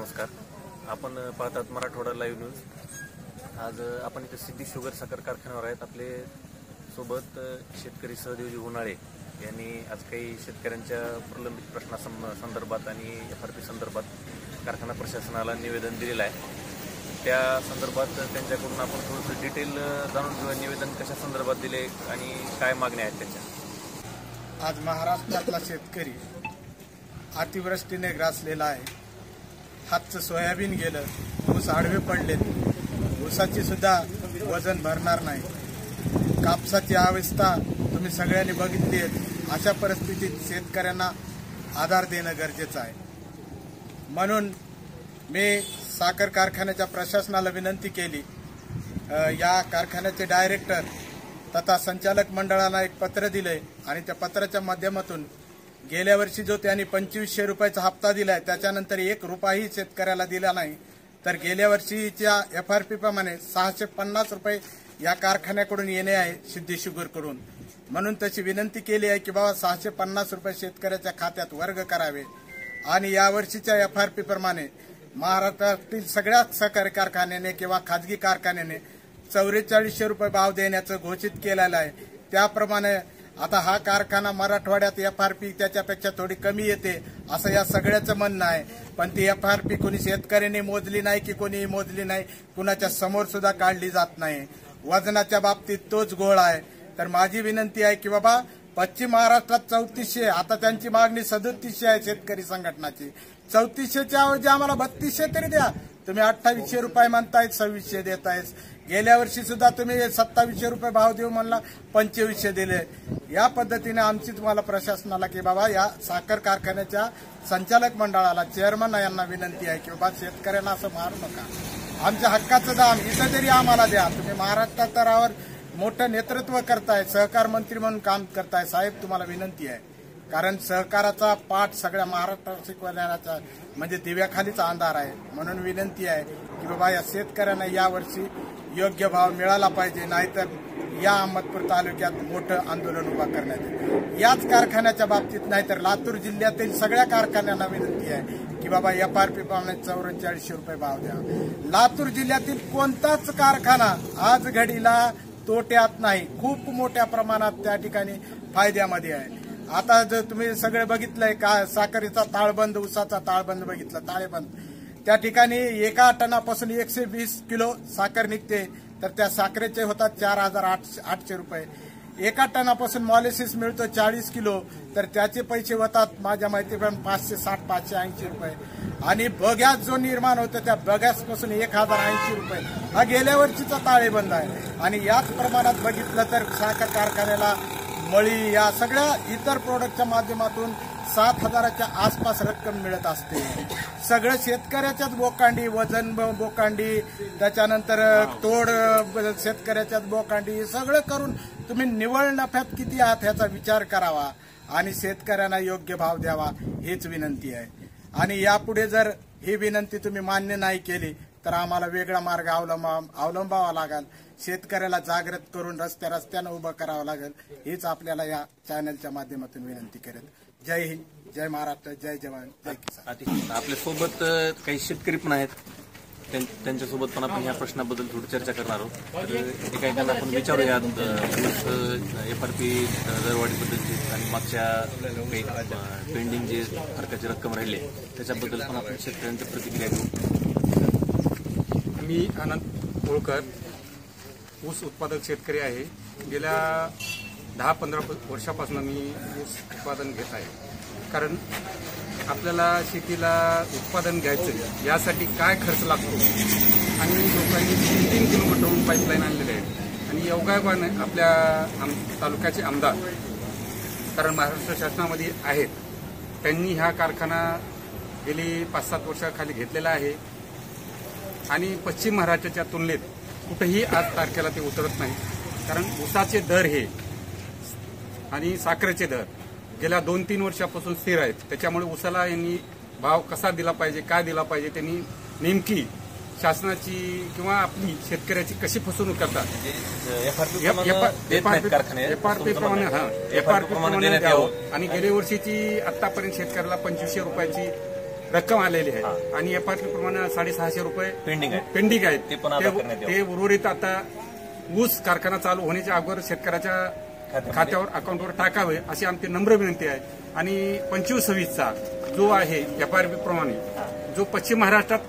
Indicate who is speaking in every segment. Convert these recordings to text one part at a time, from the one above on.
Speaker 1: नमस्कार. आपण पाहतात मराठवाडा लाईव्ह न्यूज. आज आपण इथे सिद्धी शुगर साखर कारखान्यावर आहेत. आपले सोबत शेतकरी सहदेवजी उन्हाळे यांनी आज काही शेतकऱ्यांच्या प्रलंबित प्रश्नासंदर्भात आणि FRP संदर्भात कारखाना प्रशासनाला निवेदन दिलेलं आहे. त्या संदर्भात त्यांच्याकडून आपण थोडंसं डिटेल जाणून घेऊया. निवेदन कशा संदर्भात दिले आणि काय मागण्या आहेत त्याच्या.
Speaker 2: आज महाराष्ट्रातला शेतकरी अतिवृष्टीने ग्रासलेला आहे. हातचं सोयाबीन गेलं, ऊस आडवे पडलेत, ऊसाची सुद्धा वजन भरणार नाही. कापसाची अवस्था तुम्ही सगळ्यांनी बघितली आहे. अशा परिस्थितीत शेतकऱ्यांना आधार देणं गरजेचं आहे. म्हणून मी साखर कारखान्याच्या प्रशासनाला विनंती केली. या कारखान्याचे डायरेक्टर तथा संचालक मंडळाला एक पत्र दिलंय आणि त्या पत्राच्या माध्यमातून गेल्या वर्षी जो त्यांनी 2500 रुपयाचा हप्ता दिलाय त्याच्यानंतर 1 रुपयाही शेतकऱ्याला दिला नाही. तर गेल्या वर्षीच्या FRP प्रमाणे 650 रुपये या कारखान्याकडून येणे आहे सिद्धी शुगरकडून. म्हणून तशी विनंती केली आहे की बाबा 650 रुपये शेतकऱ्याच्या खात्यात वर्ग करावे आणि या वर्षीच्या FRP प्रमाणे महाराष्ट्रातील सगळ्या सहकारी कारखान्याने किंवा खाजगी कारखान्याने 4400 रुपये भाव देण्याचं घोषित केलेलं आहे. त्याप्रमाणे आता हा कारखाना मराठवाड्यात FRP त्याच्यापेक्षा थोडी कमी येते असं या सगळ्याचं म्हणणं आहे. पण ती FRP कोणी शेतकऱ्यांनी मोजली नाही की कोणीही मोजली नाही, कुणाच्या समोर सुद्धा काढली जात नाही. वजनाच्या बाबतीत तोच घोळ आहे. तर माझी विनंती आहे की बाबा पश्चिम महाराष्ट्रात 3400, आता त्यांची मागणी 3700 आहे शेतकरी संघटनाची. 3400च्या ऐवजी आम्हाला 3200 तरी द्या. तुम्ही 2800 रुपये म्हणतायत, 2600 देतायत. गेल्या वर्षी सुद्धा तुम्ही 2700 रुपये भाव देऊ म्हणला, 2500 दिले. या पद्धतीने आमची तुम्हाला प्रशासनाला की बाबा या साखर कारखान्याच्या संचालक मंडळाला, चेअरमन यांना विनंती आहे की बाबा शेतकऱ्यांना असं मारू नका. आमच्या हक्काचं दाम इथं तरी आम्हाला द्या. तुम्ही महाराष्ट्र स्तरावर मोठं नेतृत्व करताय, सहकार मंत्री म्हणून काम करताय. साहेब तुम्हाला विनंती आहे, कारण सहकाराचा पाठ सगळ्या महाराष्ट्रात शिकवण्याचा म्हणजे दिव्याखालीचा अंधार आहे. म्हणून विनंती आहे की बाबा या शेतकऱ्यांना यावर्षी योग्य भाव मिळाला पाहिजे, नाहीतर या अहमदपूर तालुक्यात मोठं आंदोलन उभा करण्यात येईल. याच कारखान्याच्या बाबतीत नाहीतर लातूर जिल्ह्यातील सगळ्या कारखान्यांना विनंती आहे की बाबा FRP प्रमाणे 4400 रुपये भाव द्या. लातूर जिल्ह्यातील कोणताच कारखाना आज घडीला तोट्यात नाही, खूप मोठ्या प्रमाणात त्या ठिकाणी फायद्यामध्ये आहे. आता जर तुम्ही सगळे बघितलंय का साखरेचा ताळबंद, ऊसाचा ताळबंद बघितला, ताळेबंद, त्या ठिकाणी एका टनापासून 120 किलो साखर निघते. तर त्या साखरेचे होतात 4800 रुपये. एका टनापासून मॉलिसिस मिळतो 40 किलो, तर त्याचे पैसे होतात माझ्या माहितीप्रमाणे 560-580 रुपये. आणि बग्यास जो निर्माण होतो त्या बग्यासपासून 1080 रुपये हा गेल्या वर्षीचा ताळेबंद आहे. आणि याच प्रमाणात बघितलं तर साखर कारखान्याला मळी या सगळ्या इतर प्रोडक्टच्या माध्यमातून 7000च्या आसपास रक्कम मिळत असते. सगळं शेतकऱ्याच्याच बोकांडी, वजन बोकांडी, त्याच्यानंतर तोड शेतकऱ्याच्याच बोकांडी, सगळं करून तुम्ही निव्वळ नफ्यात किती आहात ह्याचा विचार करावा आणि शेतकऱ्यांना योग्य भाव द्यावा हीच विनंती आहे. आणि यापुढे जर ही विनंती तुम्ही मान्य नाही केली तर आम्हाला वेगळा मार्ग अवलंबावा लागेल. शेतकऱ्याला जागृत करून रस्त्यानं उभं करावं लागेल. हीच आपल्याला या चॅनलच्या माध्यमातून विनंती करेल. जय हिंद, जय महाराष्ट्र, जय जवान, जय किसान.
Speaker 1: आपल्या सोबत काही शेतकरी पण आहेत, त्यांच्यासोबत पण आपण या प्रश्नाबद्दल थोडी चर्चा करणार आहोत. तर काही त्यांना आपण विचारूया FRP दरवाढीबद्दलची आणि मागच्या काही पेंडिंग जे फरकाची रक्कम राहिली त्याच्याबद्दल पण आपण शेतकऱ्यांच्या प्रतिक्रिया घेऊ.
Speaker 3: मी आनंद होळकर, ऊस उत्पादक शेतकरी आहे. गेल्या 10-15 वर्षापासून मी ऊस उत्पादन घेत आहे. कारण आपल्याला शेतीला उत्पादन घ्यायचं यासाठी काय खर्च लागतो आणि लोकांनी 3 किलोमीटरहून पाईपलाईन आणलेले आहेत. आणि योगायोगाने आपल्या तालुक्याचे आमदार, कारण महाराष्ट्र शासनामध्ये आहेत, त्यांनी हा कारखाना गेली 5-7 वर्षाखाली घेतलेला आहे. आणि पश्चिम महाराष्ट्राच्या तुलनेत कुठेही आज तारखेला ते उतरत नाही. कारण ऊसाचे दर हे आणि साखरेचे दर गेल्या 2-3 वर्षापासून स्थिर आहेत. त्याच्यामुळे ऊसाला यांनी भाव कसा दिला पाहिजे, काय दिला पाहिजे, त्यांनी नेमकी शासनाची किंवा आपली शेतकऱ्याची कशी फसवणूक करतात. FRP प्रमाणे द्यावं. आणि गेल्या वर्षीची आतापर्यंत शेतकऱ्याला 2500 रुपयाची रक्कम आलेली आहे आणि एफआरपी प्रमाणे 650 रुपये
Speaker 1: पेंडिंग आहे.
Speaker 3: पेंडिंग आहेत.
Speaker 1: ते पण अदा करण्यात यावं.
Speaker 3: ते उर्वरित आता ऊस कारखाना चालू होण्याच्या अगोदर शेतकऱ्याच्या खात्यावर अकाउंटवर टाकावे अशी आमची नम्र विनंती आहे. आणि 25-26चा जो आहे एफआरपी प्रमाणे जो पश्चिम महाराष्ट्रात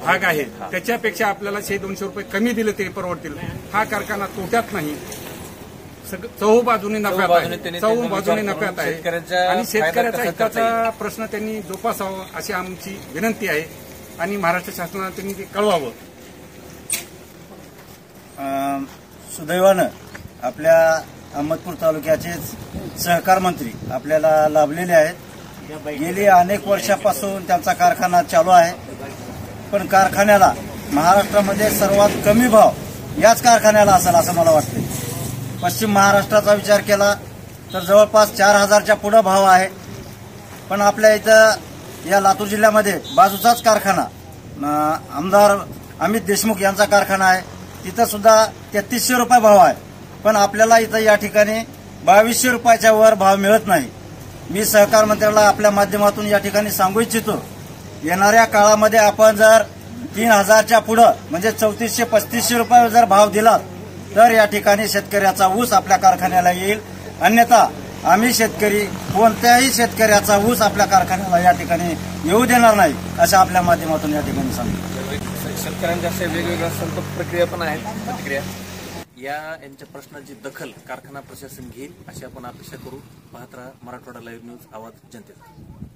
Speaker 3: भाग आहे त्याच्यापेक्षा आपल्याला 100-200 रुपये कमी दिले तरी परवडतील. हा कारखाना तोट्यात नाही, चहूबाजूने नफ्यात आहे, चहूबाजूने नफ्यात आहे आणि शेतकऱ्याचा हिताचा प्रश्न त्यांनी जोपासावा अशी आमची विनंती आहे आणि महाराष्ट्र शासनाला त्यांनी ते कळवावं.
Speaker 4: सुदैवानं आपल्या अहमदपूर तालुक्याचे सहकार मंत्री आपल्याला लाभलेले आहेत. गेली अनेक वर्षापासून त्यांचा कारखाना चालू आहे, पण कारखान्याला महाराष्ट्रामध्ये सर्वात कमी भाव याच कारखान्याला असेल असं मला वाटतं. पश्चिम महाराष्ट्राचा विचार केला तर जवळपास 4000च्या पुढे भाव आहे, पण आपल्या इथं या लातूर जिल्ह्यामध्ये बाजूचाच कारखाना आमदार अमित देशमुख यांचा कारखाना आहे, तिथं सुद्धा 3300 रुपये भाव आहे, पण आपल्याला इथं या ठिकाणी 2200 रुपयाच्या वर भाव मिळत नाही. मी सहकार मंत्र्याला आपल्या माध्यमातून या ठिकाणी सांगू इच्छितो, येणाऱ्या काळामध्ये आपण जर 3000च्या पुढे म्हणजे 3400-3500 रुपये जर भाव दिला तर या ठिकाणी शेतकऱ्याचा ऊस आपल्या कारखान्याला येईल. अन्यथा आम्ही शेतकरी कोणत्याही शेतकऱ्याचा ऊस आपल्या कारखान्याला या ठिकाणी येऊ देणार नाही असं आपल्या माध्यमातून या ठिकाणी सांगतो.
Speaker 1: शेतकऱ्यांच्या अशा वेगवेगळ्या संपर्क प्रक्रिया पण आहेत, प्रतिक्रिया यांच्या प्रश्नाची दखल कारखाना प्रशासन घेईल अशी आपण अपेक्षा करू. पाहत राहा मराठवाडा लाईव्ह न्यूज, आवाज जनतेचा.